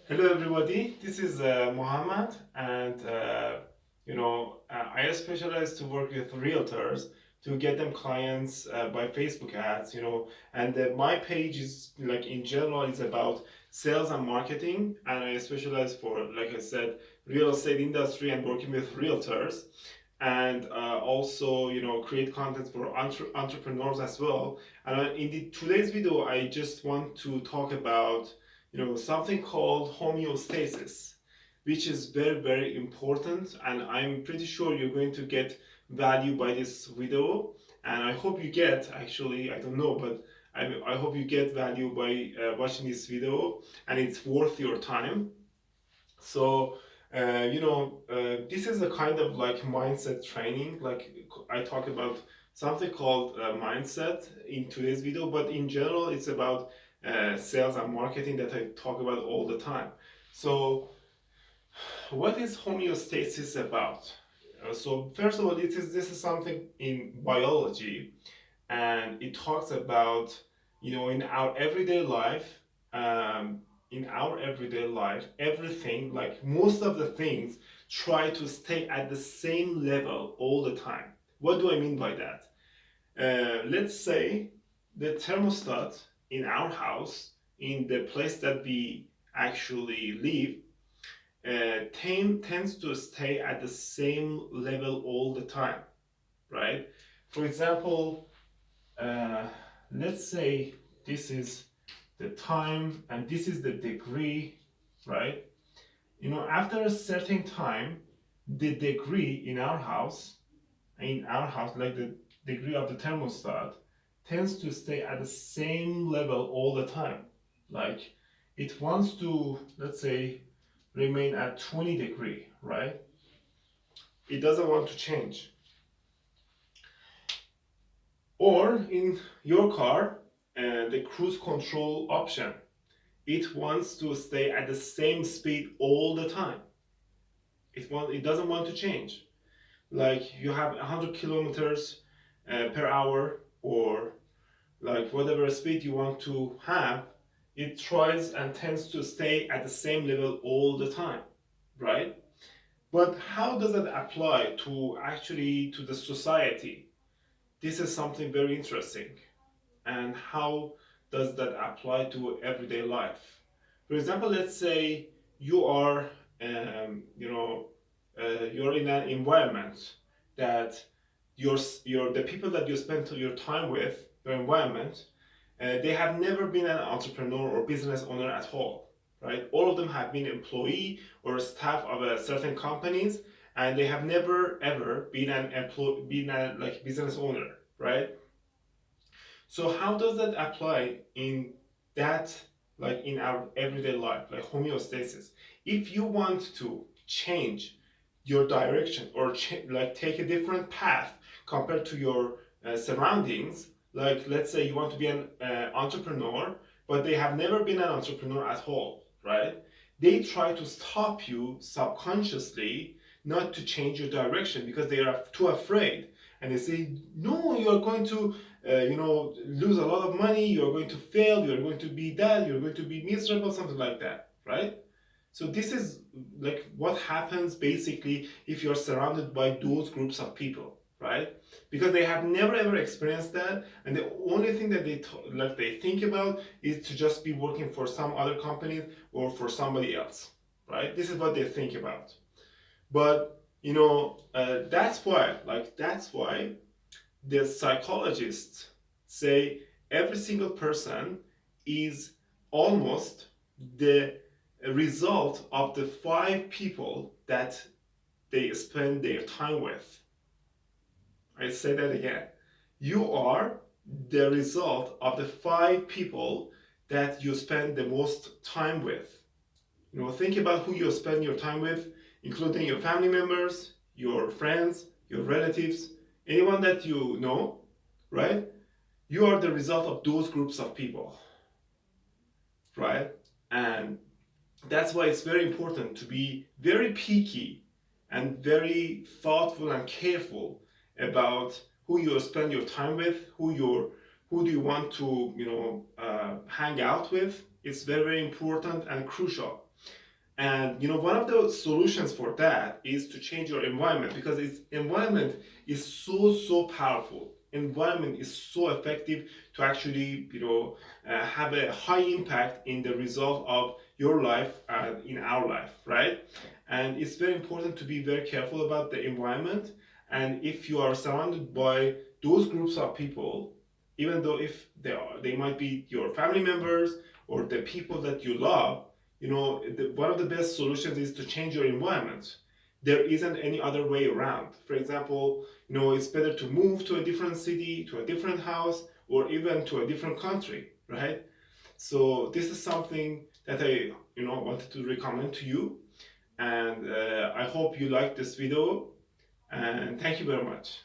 Hello, everybody. This is Mohammed, and I specialize to work with realtors to get them clients by Facebook ads. And my page is like in general is about sales and marketing, and I specialize for, like I said, real estate industry and working with realtors, and also create content for entrepreneurs as well. And in today's video, I just want to talk about something called homeostasis, which is very, very important. And I'm pretty sure you're going to get value by this video. And I hope you get, actually, I don't know, but I hope you get value by watching this video and it's worth your time. So, this is a kind of like mindset training. Like I talk about something called mindset in today's video, but in general, it's about sales and marketing that I talk about all the time. So, what is homeostasis about? So, first of all, this is something in biology, and it talks about in our everyday life. Um, in our everyday life, everything, like most of the things, try to stay at the same level all the time. What do I mean by that? Let's say the thermostat in our house, in the place that we actually live, tends to stay at the same level all the time, right? For example, uh, let's say this is the time and this is the degree, right? After a certain time, the degree in our house, like the degree of the thermostat, tends to stay at the same level all the time. Like it wants to, let's say, remain at 20 degree, right? It doesn't want to change. Or in your car, the cruise control option, it wants to stay at the same speed all the time. It doesn't want to change. Like you have 100 kilometers per hour, or like whatever speed you want to have, it tries and tends to stay at the same level all the time, right? But how does that apply to actually to the society? This is something very interesting. And how does that apply to everyday life? For example, let's say you are, you're in an environment that the people that you spend your time with, your environment, they have never been an entrepreneur or business owner at all, right? All of them have been employee or staff of a certain companies, and they have never ever been been a like business owner, right? So how does that apply in that, like in our everyday life, like homeostasis? If you want to change your direction or like take a different path compared to your surroundings, like let's say you want to be an entrepreneur, but they have never been an entrepreneur at all, right? They try to stop you subconsciously not to change your direction because they are too afraid, and they say, no, you are going to lose a lot of money, you're going to fail, you're going to be that, you're going to be miserable, something like that, right? So this is like what happens basically if you're surrounded by those groups of people, right? Because they have never ever experienced that, and the only thing that they think about is to just be working for some other company or for somebody else, right? This is what they think about. But that's why the psychologists say every single person is almost the result of the five people that they spend their time with. I say that again. You are the result of the five people that you spend the most time with. Think about who you spend your time with, including your family members, your friends, your relatives, anyone that you know, right? You are the result of those groups of people, right? And that's why it's very important to be very picky and very thoughtful and careful about who you spend your time with, who do you want to hang out with, It's very, very important and crucial. And one of the solutions for that is to change your environment, because its environment is so powerful. Environment is so effective to actually have a high impact in the result of your life and in our life, right? And it's very important to be very careful about the environment. And if you are surrounded by those groups of people, even though if they might be your family members or the people that you love, one of the best solutions is to change your environment. There isn't any other way around. For example, it's better to move to a different city, to a different house, or even to a different country, right? So this is something that I wanted to recommend to you, and I hope you liked this video, and thank you very much.